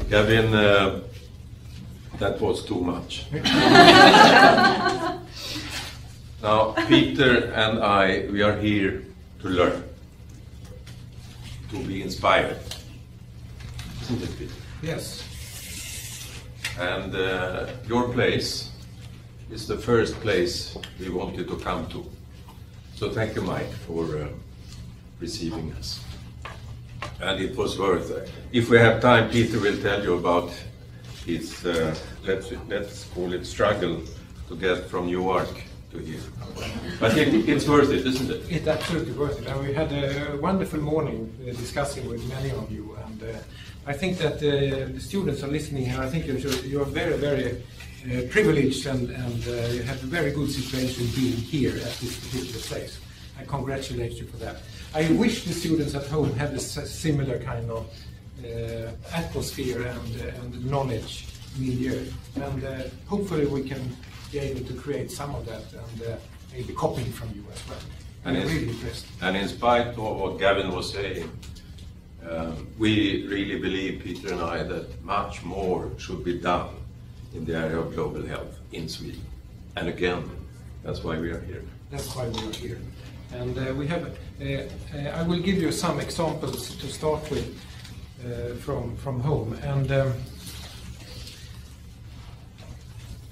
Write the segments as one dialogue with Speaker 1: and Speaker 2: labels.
Speaker 1: Gavin, that was too much. Now, Peter and I, we are here to learn, to be inspired. Isn't it, Peter?
Speaker 2: Yes.
Speaker 1: And your place is the first place we wanted to come to. So thank you, Mike, for receiving us. And it was worth it. If we have time, Peter will tell you about his, let's call it, struggle to get from Newark to here. But it's worth it, isn't it?
Speaker 2: It's absolutely worth it. And we had a wonderful morning discussing with many of you. And I think that the students are listening here. I think you are very, very privileged, and you have a very good situation being here at this particular place. I congratulate you for that. I wish the students at home had a similar kind of atmosphere and knowledge milieu, and hopefully we can be able to create some of that and maybe copying from you as well. I'm really impressed.
Speaker 1: And in spite of what Gavin was saying, we really believe, Peter and I, that much more should be done in the area of global health in Sweden. And again, that's why we are here.
Speaker 2: That's why we are here. And we have, I will give you some examples to start with from home. And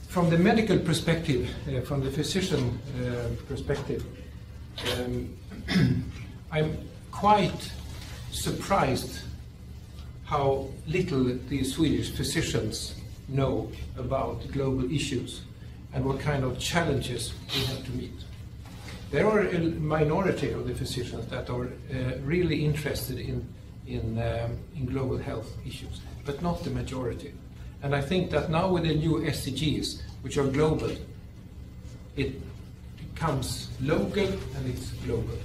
Speaker 2: from the medical perspective, from the physician perspective, I'm quite surprised how little the Swedish physicians know about global issues and what kind of challenges we have to meet. There are a minority of the physicians that are really interested in global health issues, but not the majority. And I think that now with the new SDGs, which are global, it becomes local and it's global.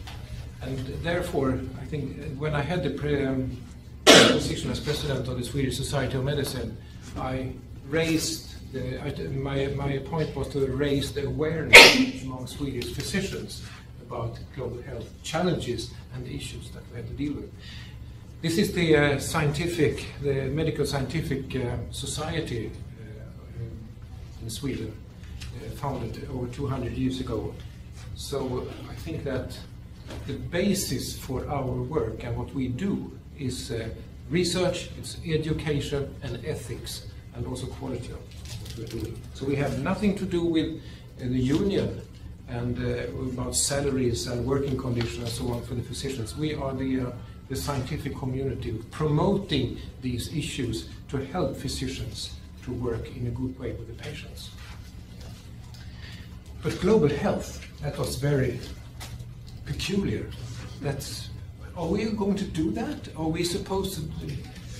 Speaker 2: And therefore, I think when I had the position as president of the Swedish Society of Medicine, I raised my point was to raise the awareness among Swedish physicians about global health challenges and the issues that we have to deal with. This is the Medical Scientific Society in Sweden, founded over 200 years ago. So I think that the basis for our work and what we do is research, it's education and ethics, and also quality of what we're doing. So we have nothing to do with the union and about salaries and working conditions and so on for the physicians. We are the scientific community promoting these issues to help physicians to work in a good way with the patients. But global health, that was very peculiar. Are we going to do that? Are we supposed to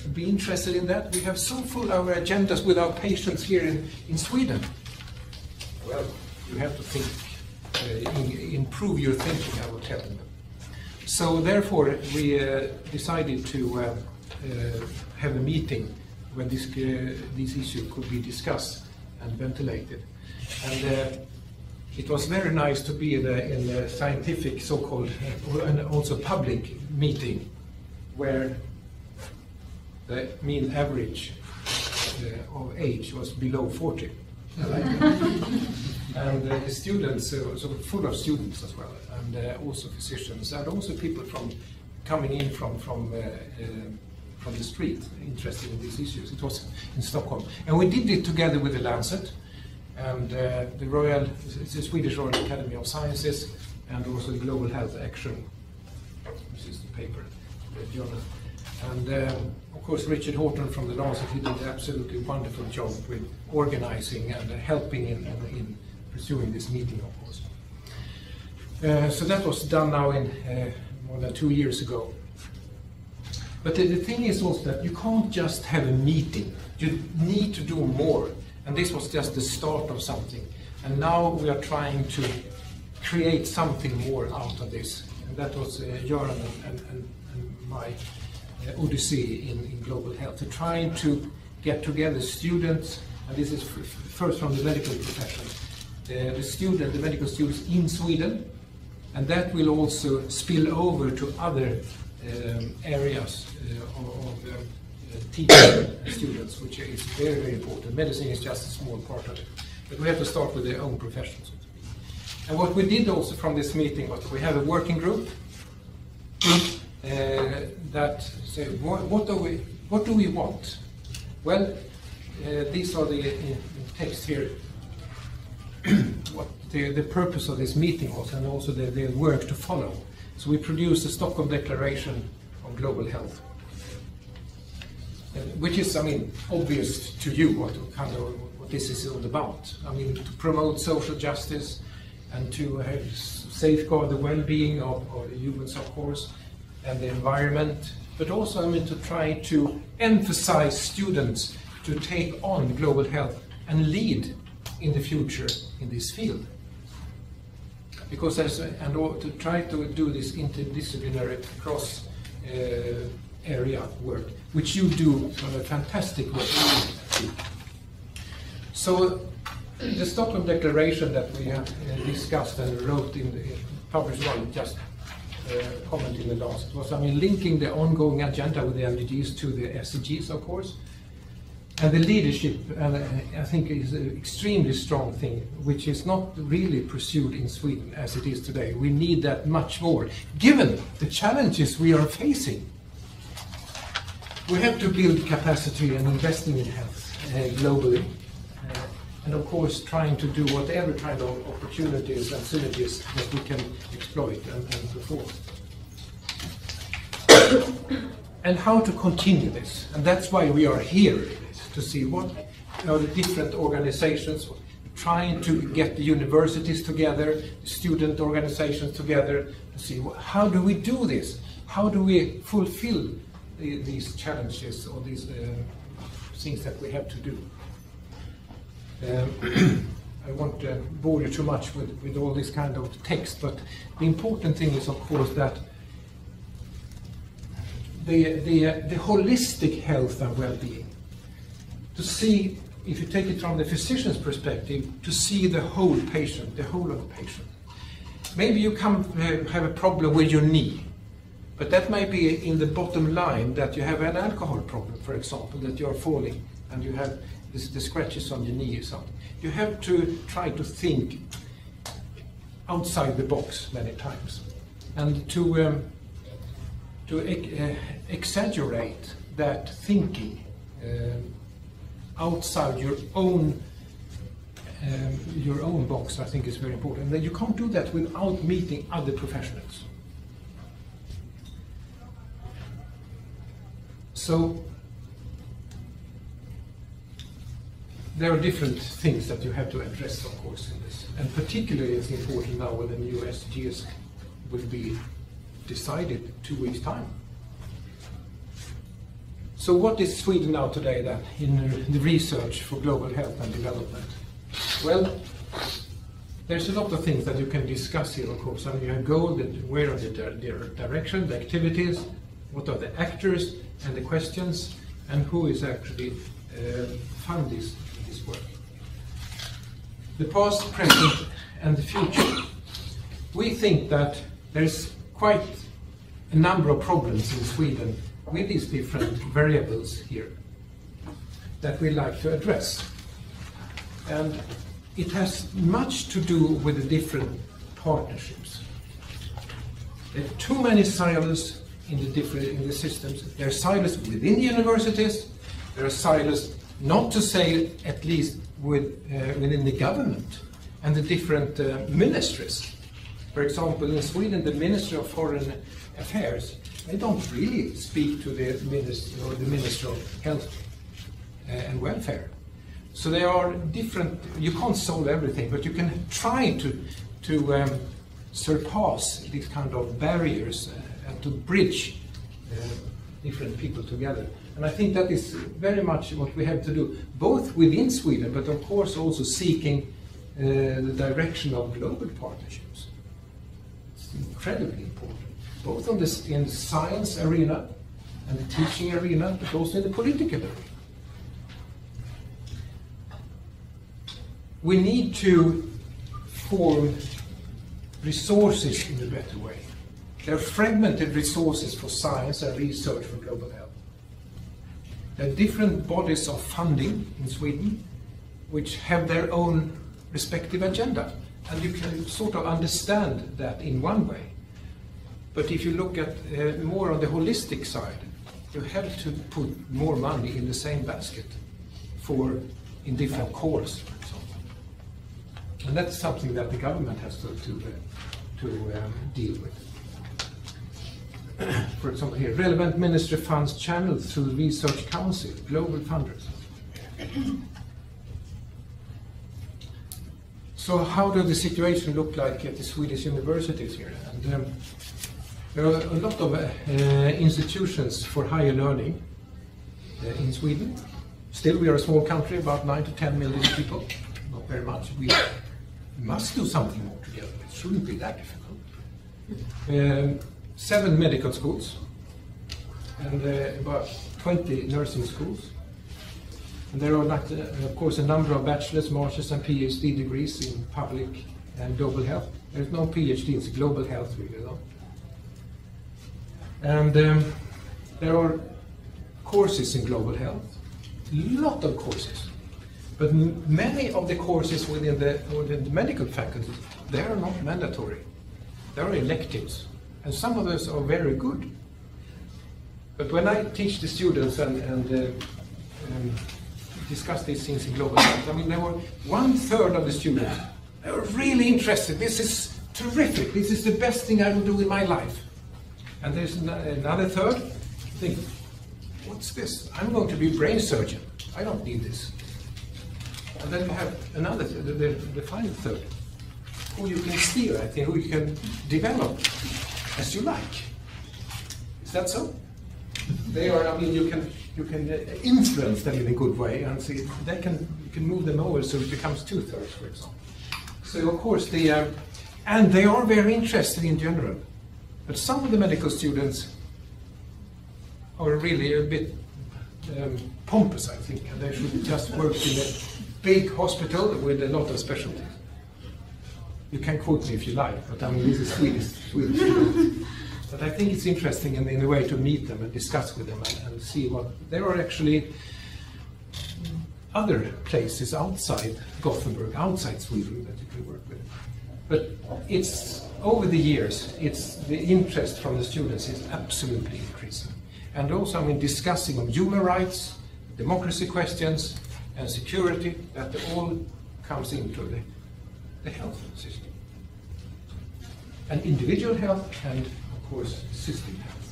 Speaker 2: be interested in that? We have so full our agendas with our patients here in Sweden. Well, you have to think, improve your thinking, I will tell them. So therefore, we decided to have a meeting where these issues could be discussed and ventilated. And it was very nice to be in the scientific, so-called, and also public meeting, where the mean average of age was below 40. And the students, so full of students as well, and also physicians, and also people coming in from the street, interested in these issues. It was in Stockholm. And we did it together with the Lancet, and the Swedish Royal Academy of Sciences, and also the Global Health Action, which is the paper, the journal. And of course, Richard Horton from the Lancet, he did an absolutely wonderful job with organizing and helping in pursuing this meeting, of course. So that was done now in more than 2 years ago. But the thing is also that you can't just have a meeting. You need to do more. And this was just the start of something. And now we are trying to create something more out of this. And that was Göran and my odyssey in global health, trying to get together students, and this is first from the medical profession, the medical students in Sweden, and that will also spill over to other areas of teaching students, which is very, very important. Medicine is just a small part of it. But we have to start with their own professions. And what we did also from this meeting was we have a working group that say, what do we want? Well, these are the text here, what the purpose of this meeting was, and also the work to follow. So we produced the Stockholm Declaration on Global Health, which is, I mean, obvious to you what this is all about. I mean, to promote social justice and to safeguard the well-being of humans, of course, and the environment, but also, I mean, to try to emphasize students to take on global health and lead in the future in this field. Because to try to do this interdisciplinary cross area work, which you do a fantastic work. So the Stockholm Declaration that we have discussed and wrote in the published one, just comment in the last, was, I mean, linking the ongoing agenda with the NCDs to the SDGs, of course. And the leadership, I think, is an extremely strong thing, which is not really pursued in Sweden as it is today. We need that much more, given the challenges we are facing. We have to build capacity and investing in health globally, and of course trying to do whatever kind of opportunities and synergies that we can exploit and perform. And how to continue this, and that's why we are here, to see what are the different organizations trying to get the universities together, student organizations together, to see how do we do this, how do we fulfill these challenges or these things that we have to do. I won't bore you too much with all this kind of text, but the important thing is, of course, that the holistic health and well-being, to see, if you take it from the physician's perspective, to see the whole patient, the whole of the patient. Maybe you have a problem with your knee, but that might be in the bottom line that you have an alcohol problem, for example, that you're falling and you have the scratches on your knee or something. You have to try to think outside the box many times, and to exaggerate that thinking outside your own box, I think is very important. And then you can't do that without meeting other professionals. So there are different things that you have to address, of course, in this. And particularly it's important now when the new SDGs will be decided 2 weeks' time. So what is Sweden now today then in the research for global health and development? Well, there's a lot of things that you can discuss here, of course. I mean, you have goals, where are the direction, the activities, what are the actors and the questions, and who is actually fund this work. The past, present, and the future. We think that there's quite a number of problems in Sweden with these different variables here that we like to address. And it has much to do with the different partnerships. There are too many silos in the systems. There are silos within the universities. There are silos, not to say at least within the government and the different ministries. For example, in Sweden, the Ministry of Foreign Affairs, they don't really speak to the Minister or the Minister of Health and Welfare. So there are different, you can't solve everything, but you can try to surpass these kind of barriers and to bridge different people together. And I think that is very much what we have to do, both within Sweden, but of course also seeking the direction of global partnerships. It's incredibly important, both in the science arena and the teaching arena, but also in the political arena. We need to form resources in a better way. There are fragmented resources for science and research for global health. There are different bodies of funding in Sweden which have their own respective agenda. And you can sort of understand that in one way. But if you look at more on the holistic side, you have to put more money in the same basket in different calls, for example. And that's something that the government has to deal with. For example here, relevant ministry funds channeled through Research Council, global funders. So how does the situation look like at the Swedish universities here? And there are a lot of institutions for higher learning in Sweden. Still, we are a small country, about 9 to 10 million people. Not very much. We must do something more together. It shouldn't be that difficult. 7 medical schools and about 20 nursing schools. And there are, of course, a number of bachelor's, master's and PhD degrees in public and global health. There is no PhD in global health, really, though. And there are courses in global health, a lot of courses. But many of the courses within the medical faculty, they are not mandatory. They are electives. And some of those are very good. But when I teach the students and discuss these things in global health, I mean, there were 1/3 of the students, they were really interested. This is terrific. This is the best thing I will do in my life. And there's another third, think, what's this? I'm going to be a brain surgeon. I don't need this. And then you have another, the final third, who you can steer, I think, who you can develop as you like. Is that so? They are, I mean, you can influence them in a good way, and see you can move them over so it becomes 2/3, for example. So of course and they are very interested in general. But some of the medical students are really a bit pompous, I think, and they should just work in a big hospital with a lot of specialties. You can quote me if you like, but I mean, this is Swedish. But I think it's interesting in a way to meet them and discuss with them and see what... There are actually other places outside Gothenburg, outside Sweden, that you can work with. But it's, over the years, the interest from the students is absolutely increasing. And also, I mean, discussing on human rights, democracy questions, and security, that all comes into the health system. And individual health and, of course, system health.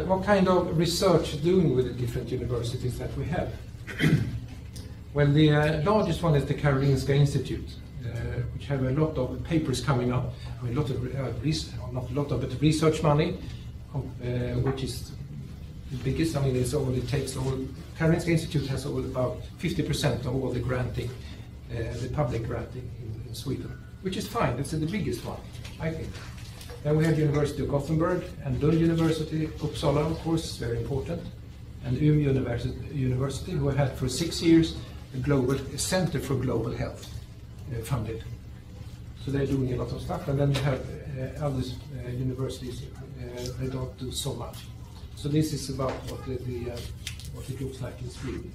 Speaker 2: What kind of research doing with the different universities that we have? Well, the largest one is the Karolinska Institute, which have a lot of papers coming up. I mean, a lot of not a lot of, but research money, which is the biggest. I mean, it takes all. Karolinska Institute has about 50% of all the granting, the public granting in Sweden, which is fine. It's the biggest one, I think. Then we have University of Gothenburg and Lund University, Uppsala, of course, is very important, and University, who had for 6 years a Center for Global Health funded. So they're doing a lot of stuff, and then you have other universities, they don't do so much. So this is about what it looks like in Sweden.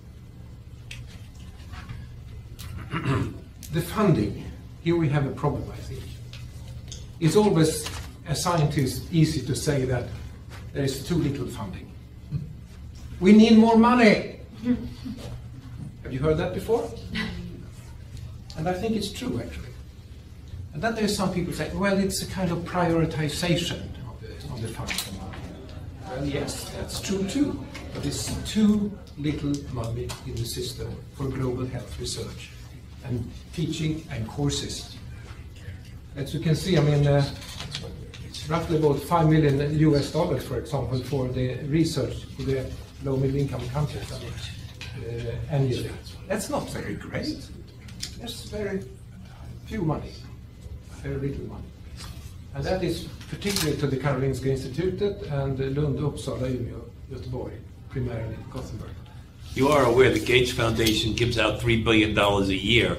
Speaker 2: The funding, here we have a problem, I think. It's always, as scientists, easy to say that there is too little funding. We need more money! Have you heard that before? And I think it's true, actually. And then there's some people say, well, it's a kind of prioritization of the funds. Well, yes, that's true too. But it's too little money in the system for global health research and teaching and courses. As you can see, I mean, it's roughly about $5 million US, for example, for the research for the low middle income countries annually. That's not very great. That's very few money, very little money. And that is particularly to the Karolinska Institute and Lund, Uppsala, Umeå, Göteborg, primarily Gothenburg.
Speaker 3: You are aware the Gates Foundation gives out $3 billion a year.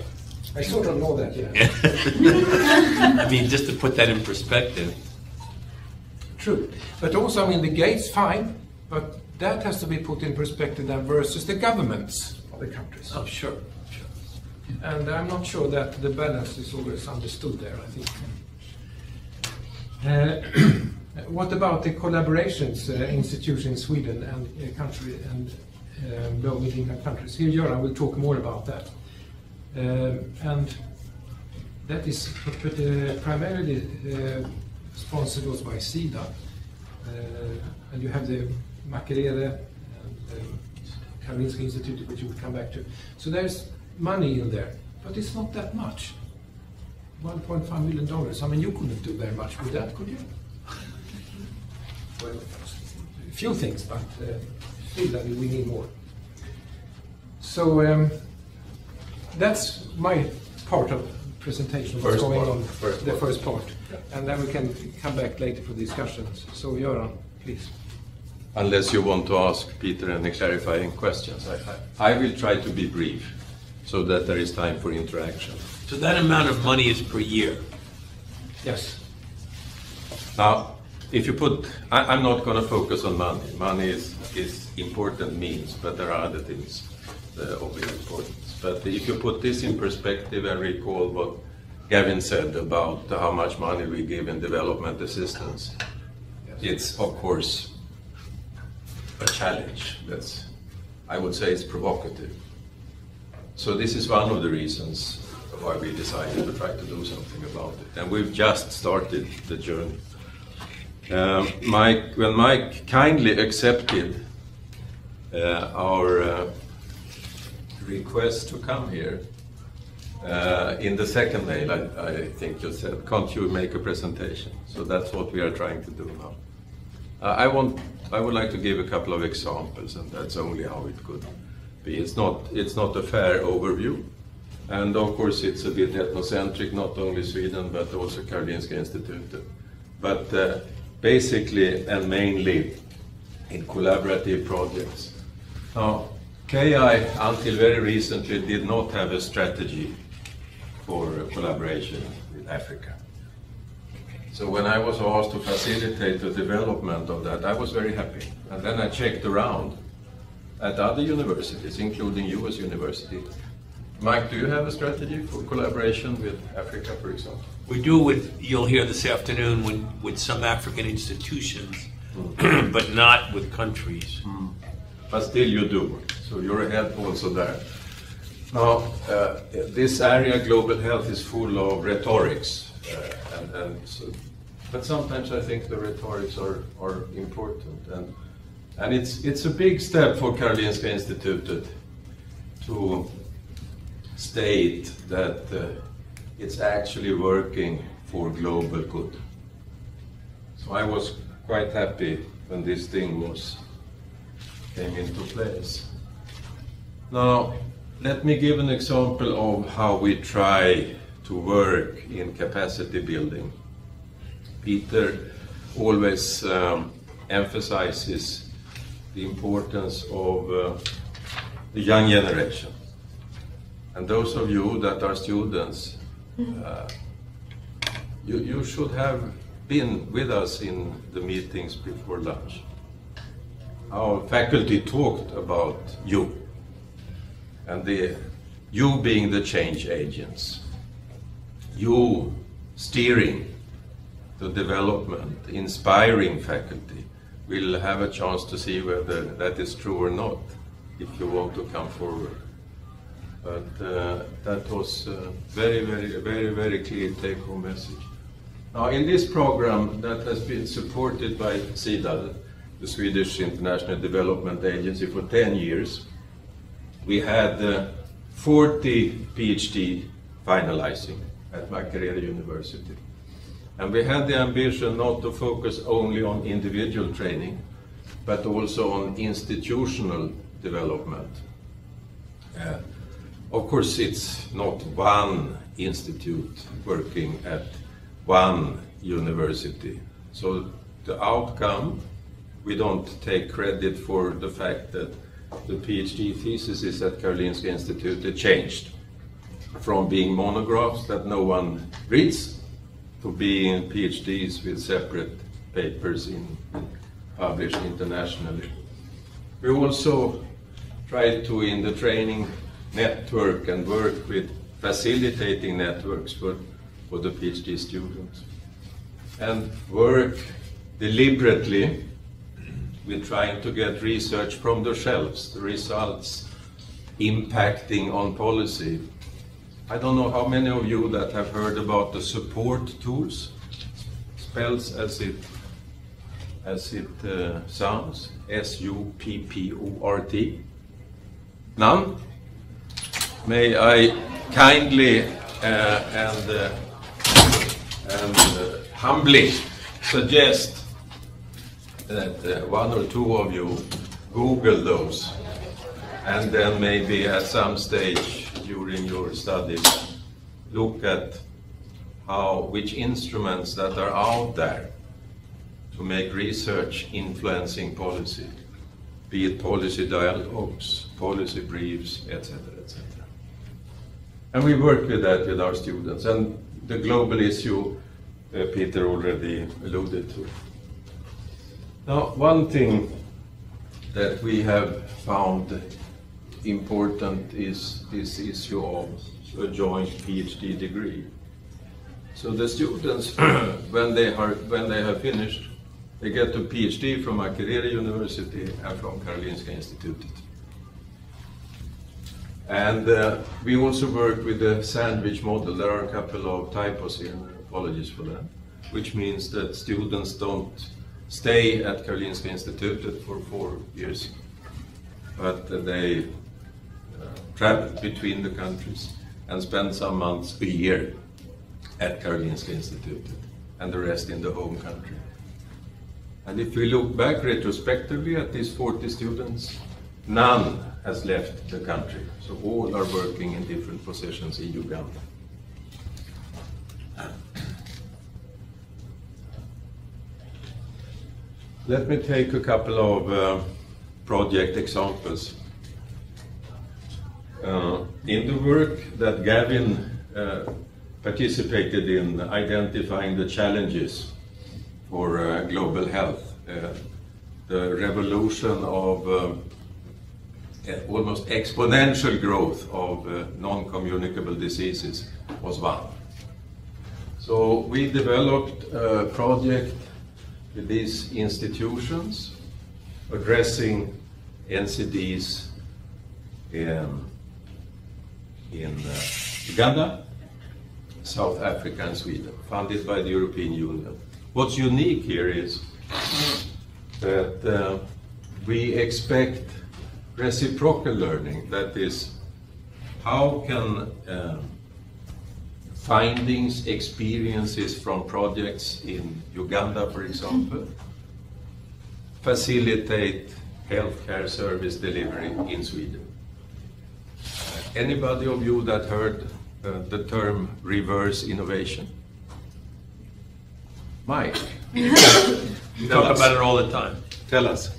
Speaker 2: I sort of know that, yeah.
Speaker 3: I mean, just to put that in perspective.
Speaker 2: True. But also, I mean, the Gates, fine, But that has to be put in perspective then versus the governments of the countries.
Speaker 3: Oh, sure, sure.
Speaker 2: And I'm not sure that the balance is always understood there, I think. What about the collaborations institutions in Sweden and country and low middle income countries? Here, Göran will talk more about that. And that is primarily sponsored also by SIDA. And you have the Makerere and Karolinska Institute, which we'll come back to. So there's money in there, but it's not that much. $1.5 million. I mean, you couldn't do very much with that, could you? Well, a few things, but still, we need more. So that's my part of presentation of what's going on, the first part. Yeah. And then we can come back later for discussions. So, Göran, please.
Speaker 1: Unless you want to ask Peter any clarifying questions, I will try to be brief so that there is time for interaction.
Speaker 3: So that amount of money is per year?
Speaker 2: Yes.
Speaker 1: Now, if you put, I'm not going to focus on money. Money is important means, but there are other things of importance. But if you put this in perspective and recall what Gavin said about how much money we give in development assistance, yes. It's of course a challenge. I would say it's provocative. So this is one of the reasons why we decided to try to do something about it. And we've just started the journey. When Mike kindly accepted our request to come here, in the second mail, I think you said, can't you make a presentation? So that's what we are trying to do now. I would like to give a couple of examples, and that's only how it could be. It's not a fair overview. And of course, it's a bit ethnocentric, not only Sweden, but also Karolinska Institute. But basically and mainly in collaborative projects. Now, KI, until very recently, did not have a strategy for collaboration with Africa. So when I was asked to facilitate the development of that, I was very happy. And then I checked around at other universities, including US University. Mike, do you have a strategy for collaboration with Africa, for example?
Speaker 3: We do you'll hear this afternoon, with some African institutions, but not with countries.
Speaker 1: But still you do, so you're ahead also there. Now, this area, global health, is full of rhetorics, but sometimes I think the rhetorics are important. And it's a big step for Karolinska Institute to state that it's actually working for global good. So I was quite happy when this thing came into place. Now, let me give an example of how we try to work in capacity building. Peter always emphasizes the importance of the young generation. And those of you that are students, you should have been with us in the meetings before lunch. Our faculty talked about you, and you being the change agents, you steering the development, inspiring faculty. We'll have a chance to see whether that is true or not, if you want to come forward. But that was a very, very, very, very clear take-home message. Now, in this program that has been supported by SIDA, the Swedish International Development Agency, for 10 years, we had 40 PhD finalizing at Makerere University. And we had the ambition not to focus only on individual training, but also on institutional development. Of course, it's not one institute working at one university. So the outcome, we don't take credit for the fact that the PhD theses at Karolinska Institute changed from being monographs that no one reads to being PhDs with separate papers published internationally. We also try to, in the training, network and work with facilitating networks for the PhD students. And work deliberately with trying to get research from the shelves, the results impacting on policy. I don't know how many of you that have heard about the support tools, spells as it sounds, SUPPORT. None? May I kindly and humbly suggest that one or two of you Google those, and then maybe at some stage during your studies look at which instruments that are out there to make research influencing policy, be it policy dialogues, policy briefs, etc., etc. And we work with that with our students, and the global issue Peter already alluded to. Now, one thing that we have found important is this issue of a joint PhD degree. So the students, when they have finished, they get a PhD from Makerere University and from Karolinska Institute. And we also work with the sandwich model. There are a couple of typos here, and apologies for that, which means that students don't stay at Karolinska Institute for 4 years, but they travel between the countries and spend some months a year at Karolinska Institute and the rest in the home country. And if we look back retrospectively at these 40 students, none has left the country. So all are working in different positions in Uganda. Let me take a couple of project examples. In the work that Gavin participated in identifying the challenges for global health, the revolution of almost exponential growth of non-communicable diseases was one. So we developed a project with these institutions addressing NCDs in Uganda, South Africa and Sweden, funded by the European Union. What's unique here is that we expect reciprocal learning. That is, how can findings, experiences from projects in Uganda, for example, facilitate healthcare service delivery in Sweden? Anybody of you that heard the term reverse innovation? Mike?
Speaker 3: We talk about it all the time.
Speaker 1: Tell us.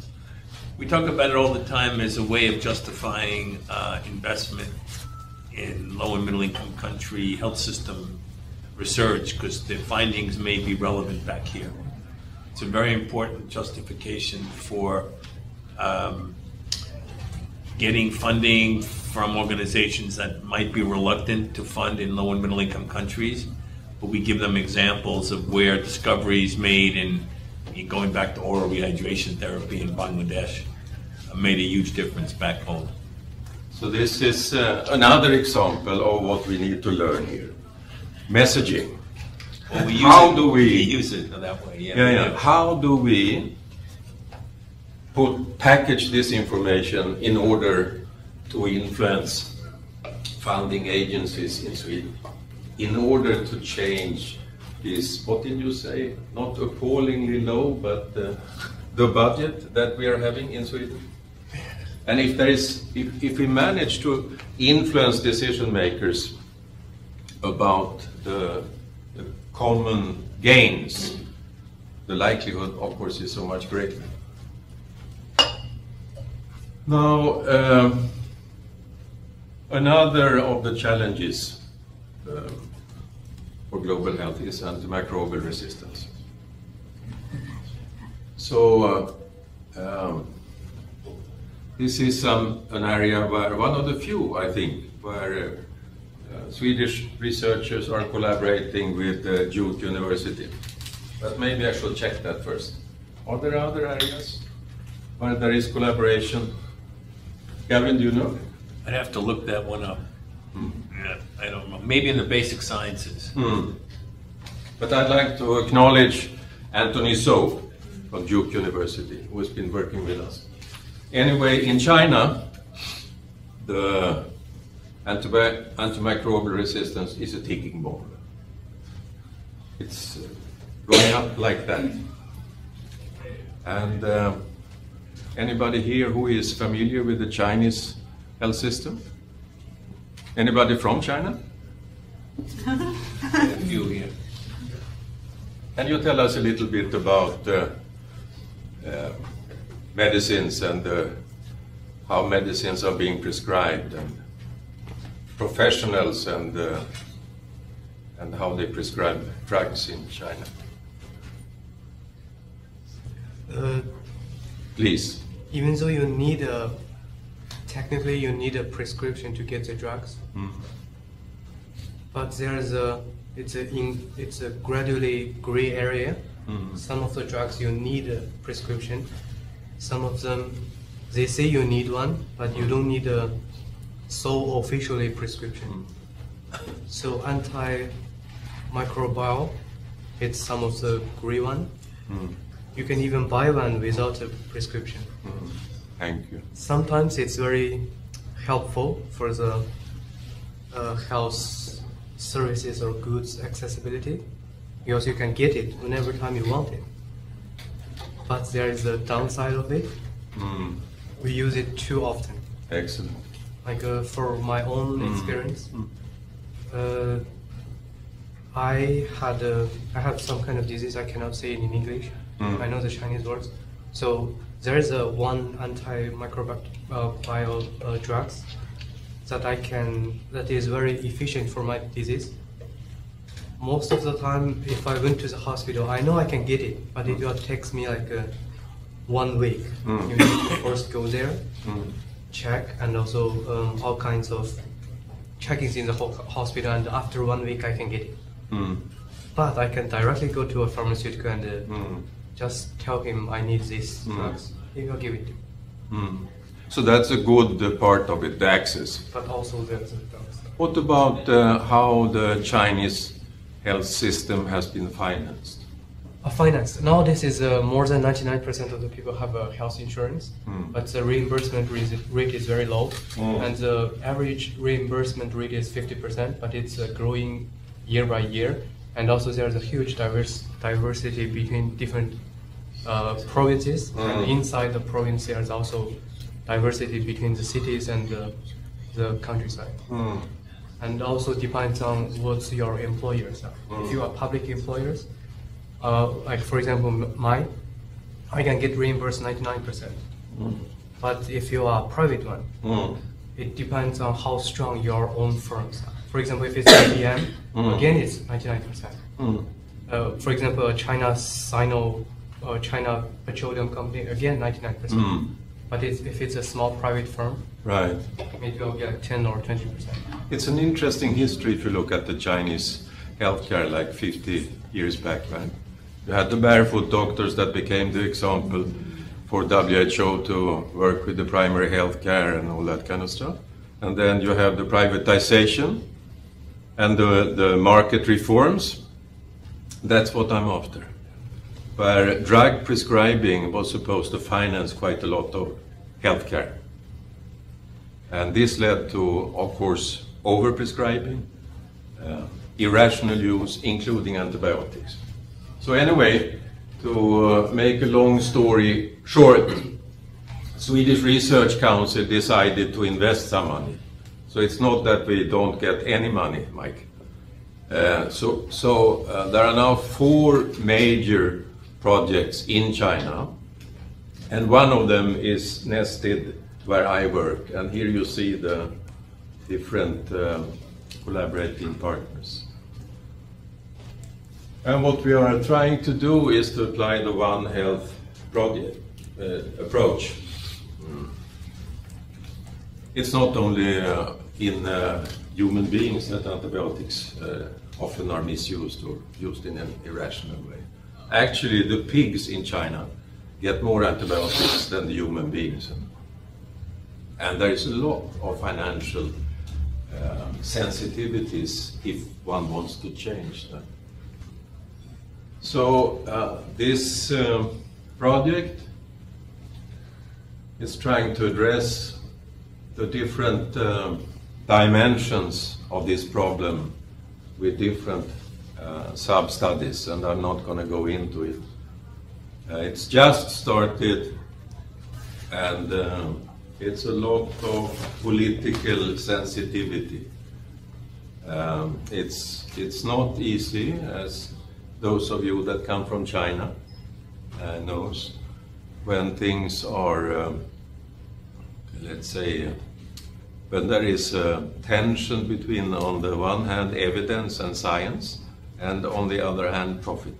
Speaker 3: We talk about it all the time as a way of justifying investment in low and middle income country health system research, because the findings may be relevant back here. It's a very important justification for getting funding from organizations that might be reluctant to fund in low and middle income countries, but we give them examples of where discoveries made in going back to oral rehydration therapy in Bangladesh made a huge difference back home.
Speaker 1: So this is another example of what we need to learn here. Messaging.
Speaker 3: Well, we use it that way.
Speaker 1: Yeah. How do we package this information in order to influence funding agencies in Sweden, in order to change this, what did you say, not appallingly low, but the budget that we are having in Sweden? And if we manage to influence decision makers about the common gains, the likelihood, of course, is so much greater. Now, another of the challenges for global health is antimicrobial resistance. So, this is an area where one of the few, I think, where Swedish researchers are collaborating with Duke University. But maybe I should check that first. Are there other areas where there is collaboration? Gavin, do you know?
Speaker 3: I'd have to look that one up. Yeah, I don't know. Maybe in the basic sciences.
Speaker 1: But I'd like to acknowledge Anthony So from Duke University, who has been working with us. Anyway, in China, the antimicrobial resistance is a ticking bomb. It's going up like that. And anybody here who is familiar with the Chinese health system? Anybody from China? A few here. Can you tell us a little bit about medicines and how medicines are being prescribed, and professionals and how they prescribe drugs in China? Please.
Speaker 4: Even though you need technically you need a prescription to get the drugs, but there's it's a gradually gray area. Some of the drugs you need a prescription. Some of them, they say you need one, but you don't need a so officially prescription. So antimicrobial, it's some of the gray one. You can even buy one without a prescription.
Speaker 1: Thank you.
Speaker 4: Sometimes it's very helpful for the health services or goods accessibility, because you can get it whenever time you want it. But there is a downside of it. We use it too often.
Speaker 1: Excellent.
Speaker 4: Like for my own experience, I have some kind of disease. I cannot say it in English. I know the Chinese words. So there is one antimicrobial drugs that is very efficient for my disease. Most of the time, if I went to the hospital, I know I can get it, but it will take me like 1 week. You need to first go there, check, and also all kinds of checkings in the hospital, and after 1 week I can get it. But I can directly go to a pharmaceutical and just tell him I need these drugs. He will give it to me.
Speaker 1: So that's a good part of it, the access.
Speaker 4: But also there's a drugs.
Speaker 1: What about how the Chinese health system has been financed?
Speaker 4: Finance. Nowadays is more than 99% of the people have a health insurance, but the reimbursement rate is very low, and the average reimbursement rate is 50%, but it's growing year by year. And also there's a huge diversity between different provinces, and inside the province there's also diversity between the cities and the countryside. And also depends on what your employers are. If you are public employers, like for example mine, I can get reimbursed 99%. But if you are a private one, it depends on how strong your own firms are. For example, if it's IBM, again it's 99%. For example, China Petroleum Company, again 99%. But if it's a small private firm,
Speaker 1: right,
Speaker 4: maybe you'll get 10 or 20%.
Speaker 1: It's an interesting history if you look at the Chinese healthcare like 50 years back, right? You had the barefoot doctors that became the example for WHO to work with the primary healthcare and all that kind of stuff. And then you have the privatization and the market reforms. That's what I'm after. Where drug prescribing was supposed to finance quite a lot of healthcare. And this led to, of course, overprescribing, irrational use, including antibiotics. So anyway, to make a long story short, Swedish Research Council decided to invest some money. So it's not that we don't get any money, Mike. So there are now 4 major projects in China, and one of them is nested where I work, and here you see the different collaborating partners. And what we are trying to do is to apply the One Health project approach. It's not only in human beings that antibiotics often are misused or used in an irrational way. Actually, the pigs in China get more antibiotics than the human beings. And there is a lot of financial sensitivities if one wants to change them. So this project is trying to address the different dimensions of this problem with different sub-studies, and I'm not going to go into it. It's just started, and it's a lot of political sensitivity. It's not easy, as those of you that come from China knows, when things are, let's say, when there is a tension between, on the one hand, evidence and science, and on the other hand, profit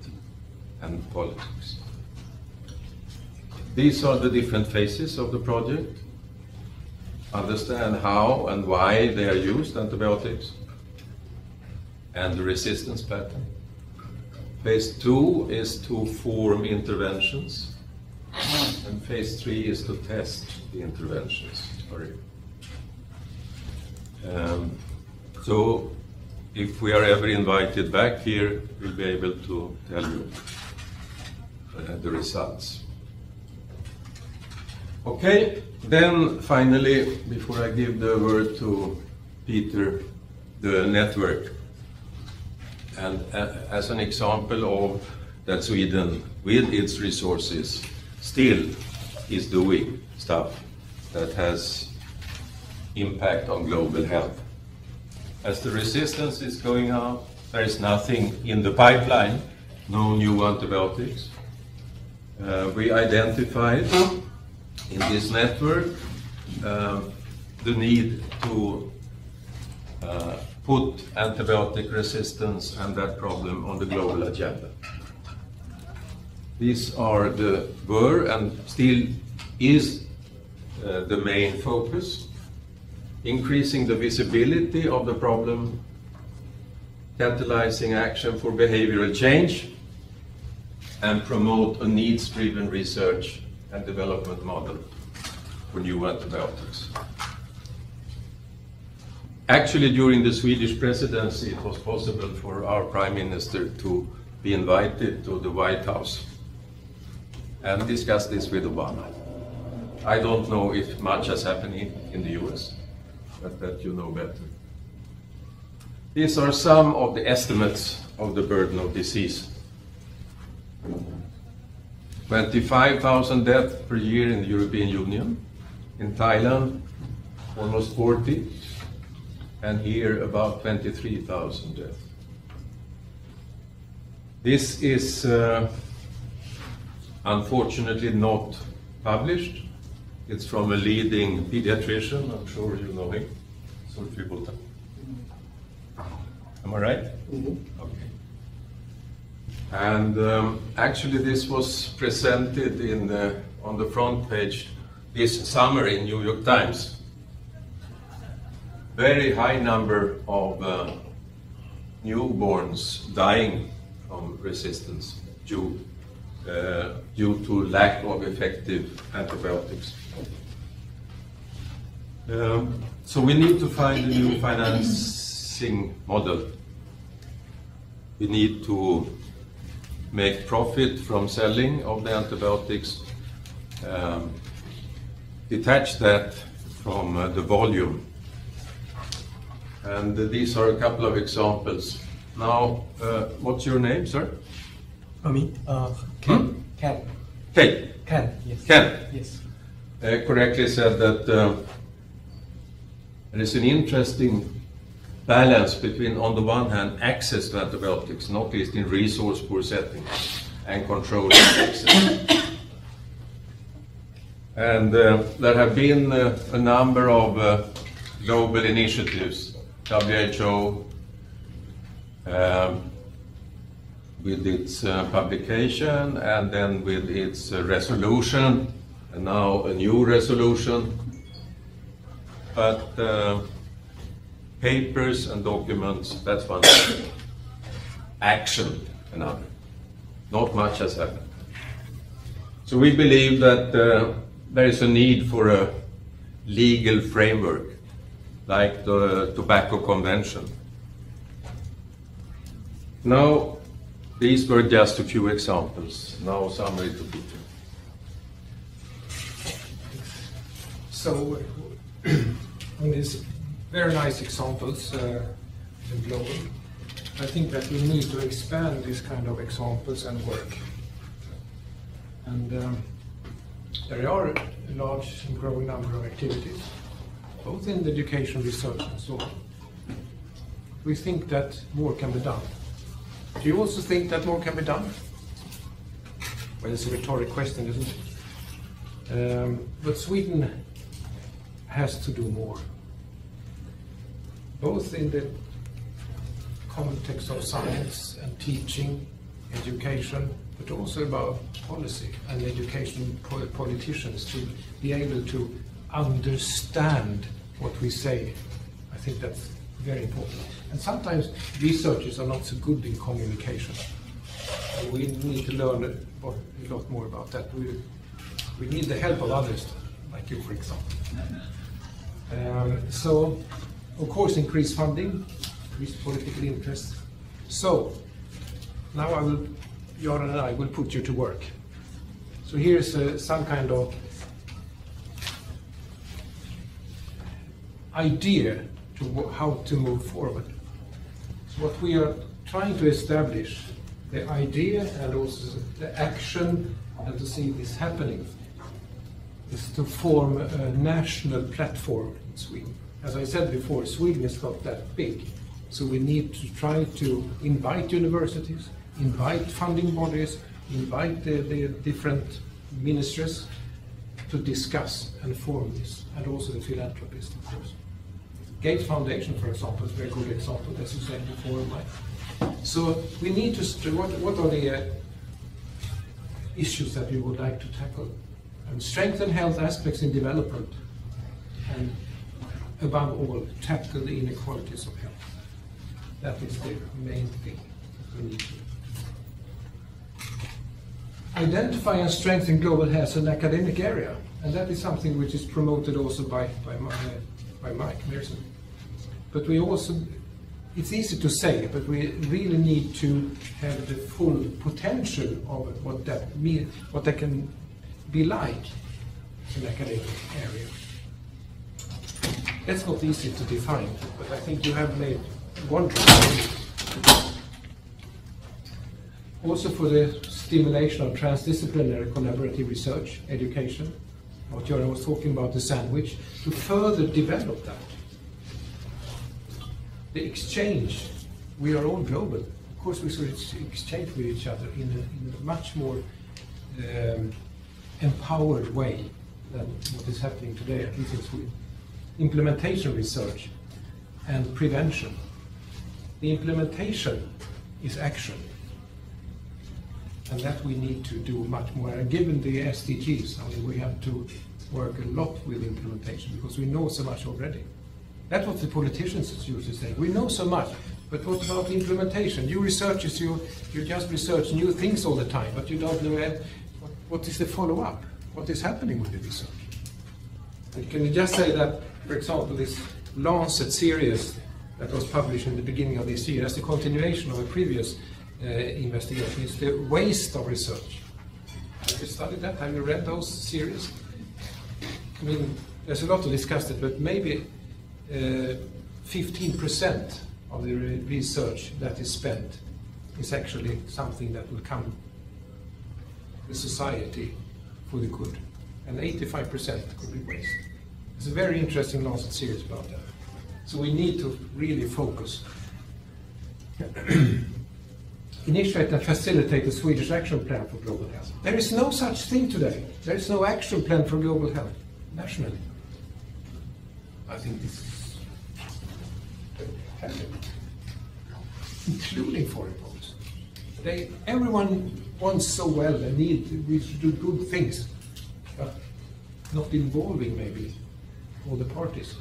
Speaker 1: and politics. These are the different phases of the project. Understand how and why they are used, antibiotics, and the resistance pattern. Phase 2 is to form interventions, and phase 3 is to test the interventions. So if we are ever invited back here, we'll be able to tell you the results. Okay, then finally, before I give the word to Peter, the network. And as an example of that Sweden, with its resources, still is doing stuff that has impact on global health. As the resistance is going up, there is nothing in the pipeline, no new antibiotics. We identified in this network the need to put antibiotic resistance and that problem on the global agenda. These are were and still is the main focus. Increasing the visibility of the problem, catalyzing action for behavioral change, and promote a needs-driven research and development model for new antibiotics. Actually, during the Swedish Presidency, it was possible for our Prime Minister to be invited to the White House and discuss this with Obama. I don't know if much has happened in the US, but that you know better. These are some of the estimates of the burden of disease. 25,000 deaths per year in the European Union. In Thailand, almost 40. And here, about 23,000 deaths. This is unfortunately not published. It's from a leading pediatrician, I'm sure you know him, Am I right? Mm-hmm. Okay. And actually this was presented on the front page this summer in New York Times. Very high number of newborns dying from resistance due to lack of effective antibiotics. So we need to find a new financing model. We need to make profit from selling of the antibiotics, detach that from the volume. And these are a couple of examples. Now, what's your name, sir?
Speaker 4: Me? Ken. Ken.
Speaker 1: Ken.
Speaker 4: Ken, yes.
Speaker 1: Ken.
Speaker 4: Yes.
Speaker 1: Correctly said that there is an interesting balance between, on the one hand, access to antibiotics, not least in resource-poor settings, and controlling access. And there have been a number of global initiatives, WHO, with its publication, and then with its resolution, and now a new resolution. but papers and documents, that's one thing. Action, another. Not much has happened. So we believe that there is a need for a legal framework, like the Tobacco Convention. Now, these were just a few examples. Now summary to Peter.
Speaker 2: So, on these very nice examples in global, I think that we need to expand these kind of examples and work. And there are a large and growing number of activities, both in the education, research, and so on. We think that more can be done. Do you also think that more can be done? Well, it's a rhetoric question, isn't it? But Sweden has to do more, both in the context of science and teaching, education, but also about policy and education politicians to be able to understand what we say. I think that's very important. And sometimes researchers are not so good in communication. And we need to learn a lot more about that. We need the help of others, like you, for example. So, of course, increase funding, increase political interest. So, now Göran and I will put you to work. So here's some kind of idea to how to move forward. So what we are trying to establish, the idea and also the action, and to see this happening, is to form a national platform in Sweden. As I said before, Sweden is not that big, so we need to try to invite universities, invite funding bodies, invite the different ministries to discuss and form this, and also the philanthropists, of course. Gates Foundation, for example, is a very good example, as you said before, Mike. So we need to, what are the issues that we would like to tackle? And strengthen health aspects in development, and above all, tackle the inequalities of health. That is the main thing that we need to do. Identify and strengthen global health as an academic area, and that is something which is promoted also by Mike Merson. But we also, it's easy to say, but we really need to have the full potential of what that can be like in academic area. That's not easy to define, but I think you have made wonderful. Also for the stimulation of transdisciplinary collaborative research, education, what Göran was talking about, the sandwich, to further develop that. The exchange, we are all global. Of course we should exchange with each other in a much more empowered way than what is happening today, at least in Sweden. Implementation research and prevention. The implementation is action. And that we need to do much more. And given the SDGs, I mean, we have to work a lot with implementation because we know so much already. That's what the politicians used to say. We know so much, but what about implementation? You researchers, you just research new things all the time, but you don't know what is the follow-up? What is happening with the research? And can you just say that, for example, this Lancet series that was published in the beginning of this year as a continuation of a previous investigation is the waste of research. Have you studied that? Have you read those series? I mean, there's a lot to discuss it, but maybe 15% of the research that is spent is actually something that will come the society for the good, and 85% could be waste. It's a very interesting Lancet series about that. So we need to really focus. Initiate and facilitate the Swedish action plan for global health. There is no such thing today. There is no action plan for global health nationally. I think this is including foreign policy. Everyone wants so well and we should do good things, but not involving maybe all the parties.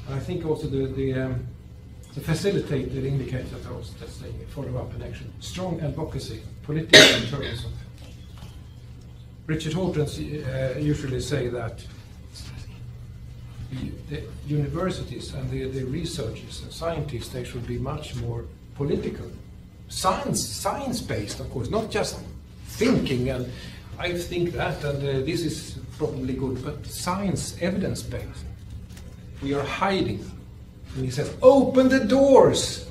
Speaker 2: And I think also the facilitator indicates that also that's saying follow-up and action. Strong advocacy, political in terms of. Richard Hortons usually say that the universities and the researchers and scientists, they should be much more political. Science-based, of course, not just thinking and I think that and this is probably good, but science, evidence-based. We are hiding. And he says, open the doors,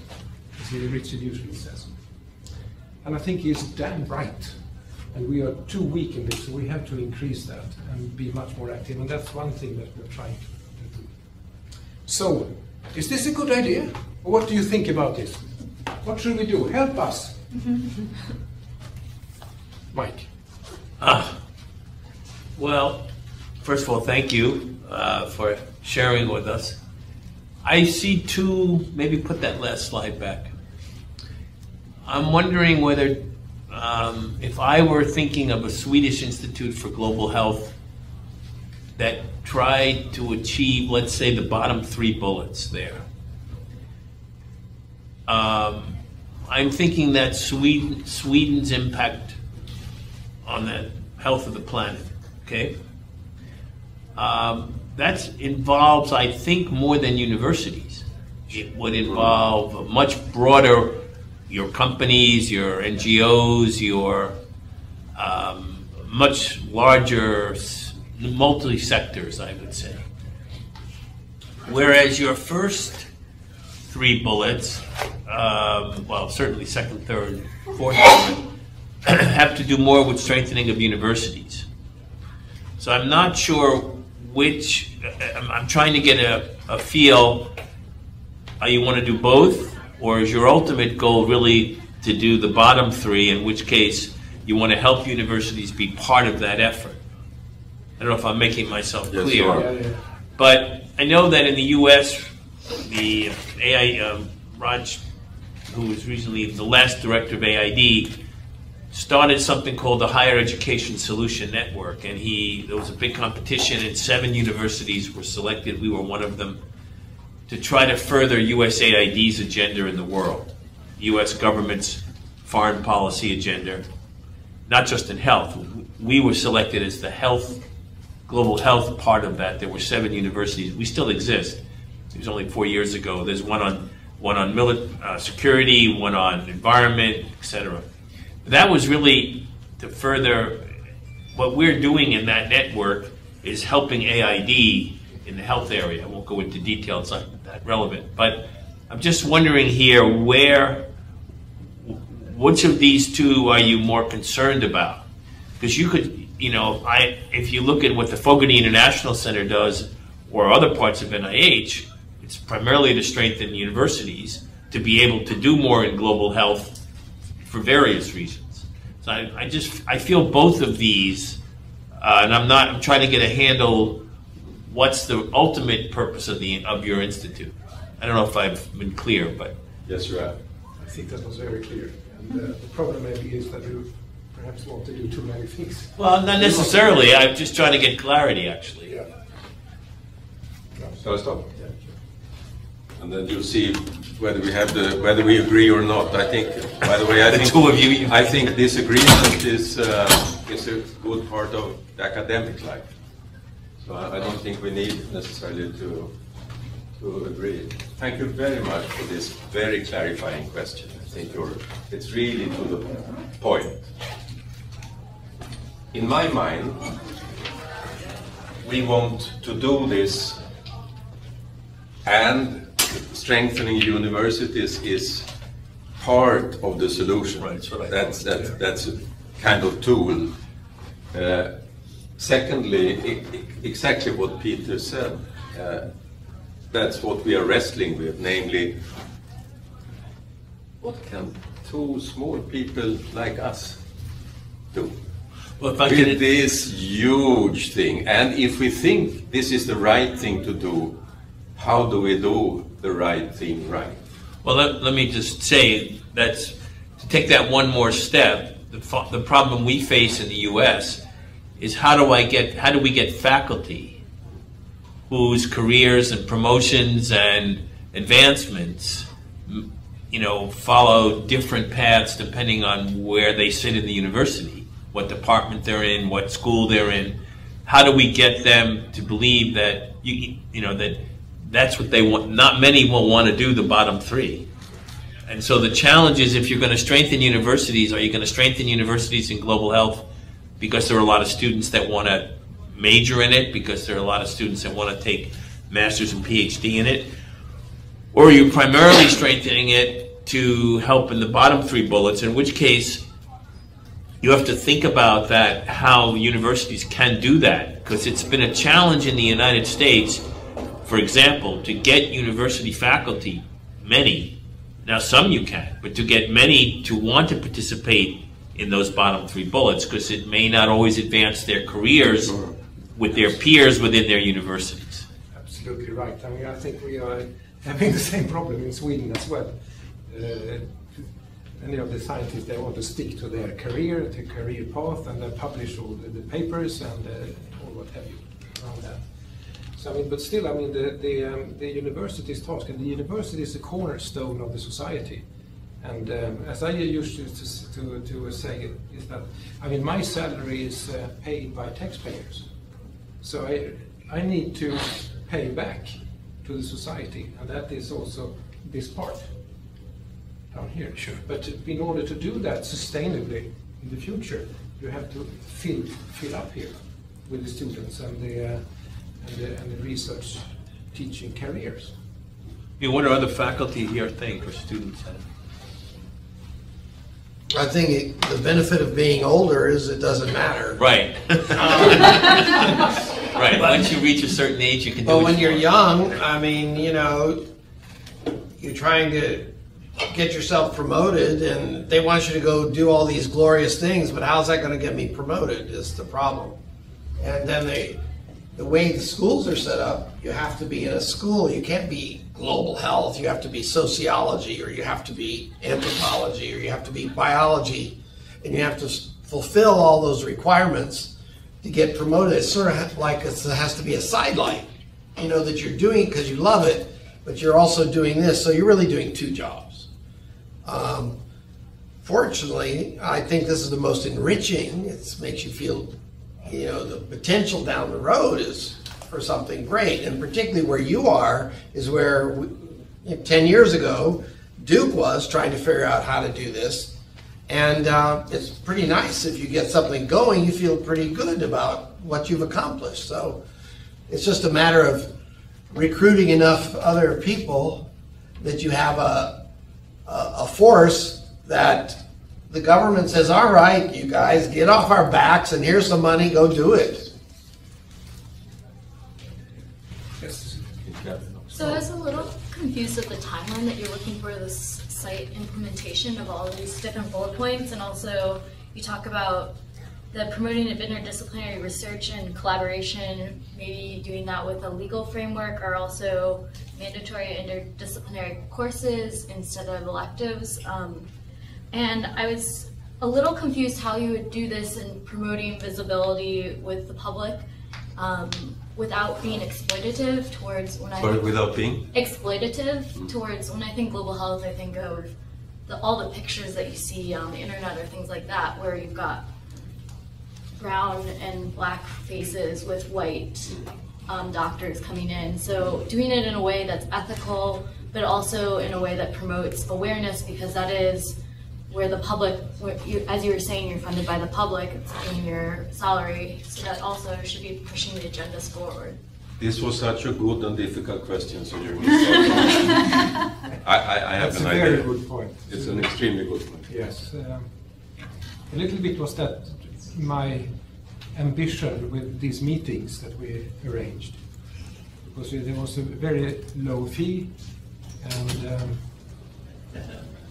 Speaker 2: as Richard usually says. And I think he's damn right. And we are too weak in this, so we have to increase that and be much more active. And that's one thing that we're trying to do. So, is this a good idea? Or what do you think about this? What should we do? Help us. Mike.
Speaker 3: Well, first of all, thank you for sharing with us. I see two, maybe put that last slide back. I'm wondering whether, if I were thinking of a Swedish Institute for Global Health that tried to achieve, let's say, the bottom 3 bullets there. I'm thinking that Sweden's impact on the health of the planet, okay? That involves, I think, more than universities. It would involve a much broader, your companies, your NGOs, your much larger multi-sectors, I would say. Whereas your first 3 bullets, well, certainly second, third, fourth bullet, have to do more with strengthening of universities. So I'm not sure which, I'm trying to get a feel, you want to do both, or is your ultimate goal really to do the bottom 3, in which case you want to help universities be part of that effort? I don't know if I'm making myself clear.
Speaker 2: Yeah.
Speaker 3: But I know that in the U.S., the Raj, who was recently the last director of AID, started something called the Higher Education Solution Network, and there was a big competition, and 7 universities were selected. We were one of them, to try to further USAID's agenda in the world, U.S. government's foreign policy agenda, not just in health. We were selected as the global health part of that. There were 7 universities. We still exist. It was only 4 years ago. There's one on security, one on environment, etc. That was really to further what we're doing in that network is helping AID in the health area. I won't go into detail, it's not that relevant. But I'm just wondering here which of these 2 are you more concerned about? Because you could, if you look at what the Fogarty International Center does or other parts of NIH, it's primarily to strengthen universities to be able to do more in global health for various reasons. So I feel both of these, and I'm trying to get a handle, what's the ultimate purpose of your institute? I don't know if I've been clear, but.
Speaker 1: Yes, you have.
Speaker 2: I think that was very clear. And the problem maybe is that you perhaps want to do too many things.
Speaker 3: Well, not necessarily. I'm just trying to get clarity, actually.
Speaker 2: Yeah.
Speaker 1: Shall I stop? Yeah. And then you'll see whether we agree or not. I think, by the way,
Speaker 3: The 2 of you.
Speaker 1: I think this agreement is a good part of the academic life. So I don't think we need necessarily to agree. Thank you very much for this very clarifying question. I think it's really to the point. In my mind, we want to do this, and strengthening universities is part of the solution.
Speaker 3: Right, so
Speaker 1: that's a kind of tool. Secondly, exactly what Peter said. That's what we are wrestling with, namely, what can 2 small people like us do?
Speaker 3: Well, if I
Speaker 1: with this huge thing? And if we think this is the right thing to do, how do we do the right thing right?
Speaker 3: Well, let me just say to take that one more step. The problem we face in the U.S. is how do we get faculty whose careers and promotions and advancements, you know, follow different paths depending on where they sit in the university, what department they're in, what school they're in. How do we get them to believe that that's what they want? Not many will want to do the bottom three. And so the challenge is, if you're going to strengthen universities, are you going to strengthen universities in global health because there are a lot of students that want to major in it, because there are a lot of students that want to take master's and PhD in it? Or are you primarily strengthening it to help in the bottom three bullets, in which case you have to think about that, how universities can do that, because it's been a challenge in the United States, for example, to get university faculty, many, now some you can, but to get many to want to participate in those bottom three bullets, because it may not always advance their careers with their peers within their universities.
Speaker 2: Absolutely right. I mean, I think we are having the same problem in Sweden as well. Many of the scientists, they want to stick to their career path, and they publish all the papers and all what have you around that. So I mean, but still, I mean, the university's task, and the university is the cornerstone of the society. And as I used to say, is that, I mean, my salary is paid by taxpayers. So I need to pay back to the society, and that is also this part down here. Sure. But in order to do that sustainably in the future, you have to fill up here with the students and the research teaching careers.
Speaker 3: What do other faculty here think, or students think?
Speaker 5: I think the benefit of being older is it doesn't matter.
Speaker 3: Right. Right. Once you reach a certain age, you can do it.
Speaker 5: But when you're young, I mean, you know, you're trying to get yourself promoted, and they want you to go do all these glorious things, but how's that going to get me promoted is the problem. And then the way the schools are set up, you have to be in a school. You can't be global health. You have to be sociology, or you have to be anthropology, or you have to be biology, and you have to fulfill all those requirements to get promoted. It's sort of like it has to be a sidelight, you know, that you're doing because you love it, but you're also doing this, so you're really doing two jobs. Fortunately, I think this is the most enriching. It makes you feel, you know, the potential down the road is for something great, and particularly where you are is where 10 years ago Duke was trying to figure out how to do this, and it's pretty nice if you get something going. You feel pretty good about what you've accomplished. So it's just a matter of recruiting enough other people that you have a force that the government says, all right, you guys, get off our backs, and here's some money, go do it.
Speaker 6: So I was a little confused at the timeline that you're looking for this site implementation of all of these different bullet points, and also you talk about the promoting of interdisciplinary research and collaboration, maybe doing that with a legal framework, or also mandatory interdisciplinary courses instead of electives. And I was a little confused how you would do this in promoting visibility with the public without being exploitative towards when
Speaker 1: without being?
Speaker 6: Exploitative towards when I think global health, I think of all the pictures that you see on the internet or things like that, where you've got brown and black faces with white doctors coming in. So doing it in a way that's ethical, but also in a way that promotes awareness, because that is where the public, as you were saying, you're funded by the public, it's paying your salary, so that also should be pushing the agendas forward.
Speaker 1: This was such a good and difficult question, so you're I have an idea. That's a
Speaker 2: very good point.
Speaker 1: It's an extremely good point.
Speaker 2: Yes. A little bit was that my ambition with these meetings that we arranged, because there was a very low fee, and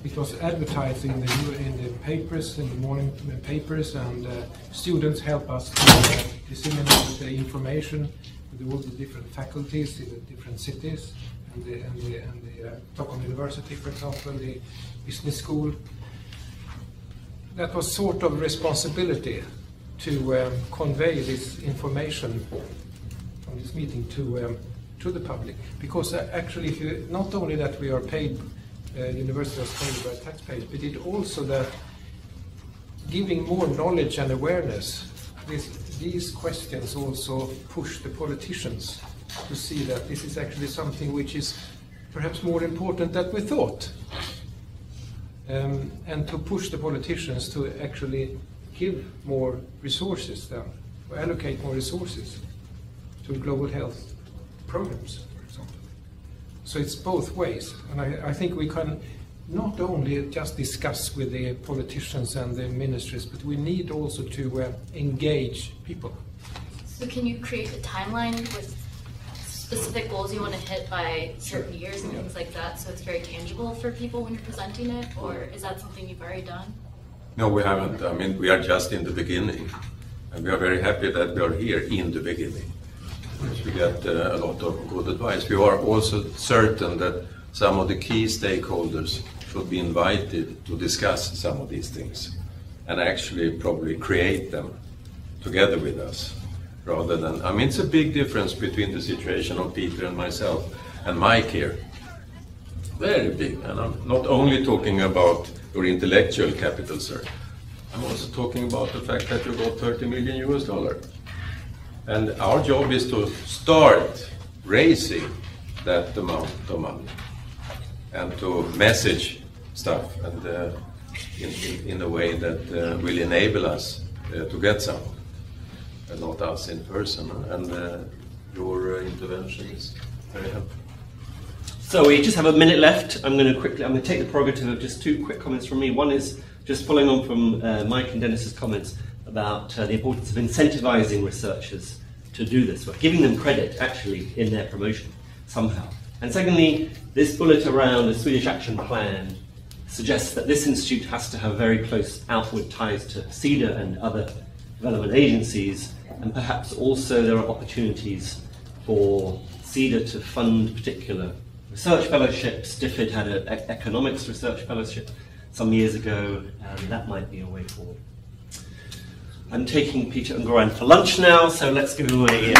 Speaker 2: it was advertised in the papers, in the morning papers, and students help us to disseminate the information with all the different faculties in the different cities, and the Stockholm University, for example, the business school. That was sort of responsibility to convey this information from this meeting to the public, because actually, if you, not only that we are paid, universities are paid by taxpayers, but it also that giving more knowledge and awareness. These questions also push the politicians to see that this is actually something which is perhaps more important than we thought, and to push the politicians to actually give more resources then, or allocate more resources to global health programs, for example. So it's both ways, and I think we can not only just discuss with the politicians and the ministries, but we need also to engage people.
Speaker 6: So can you create a timeline with specific goals you want to hit by certain years and things like that, so it's very tangible for people when you're presenting it, or is that something you've already done?
Speaker 1: No, we haven't. I mean, we are just in the beginning, and we are very happy that we are here in the beginning. We get a lot of good advice. We are also certain that some of the key stakeholders should be invited to discuss some of these things and actually probably create them together with us, rather than, I mean, it's a big difference between the situation of Peter and myself and Mike here. Very big. And I'm not only talking about your intellectual capital, sir. I'm also talking about the fact that you got $30 million. And our job is to start raising that amount of money and to message stuff and in a way that will enable us to get some, and not us in person. And your intervention is very helpful.
Speaker 7: So we just have a minute left. I'm going to take the prerogative of just two quick comments from me. One is just following on from Mike and Dennis's comments about the importance of incentivizing researchers to do this work, giving them credit actually in their promotion somehow. And secondly, this bullet around the Swedish Action Plan suggests that this institute has to have very close outward ties to CEDA and other development agencies, and perhaps also there are opportunities for CEDA to fund particular research fellowships. DFID had an economics research fellowship some years ago, and that might be a way forward. I'm taking Peter and Göran for lunch now, so let's give them a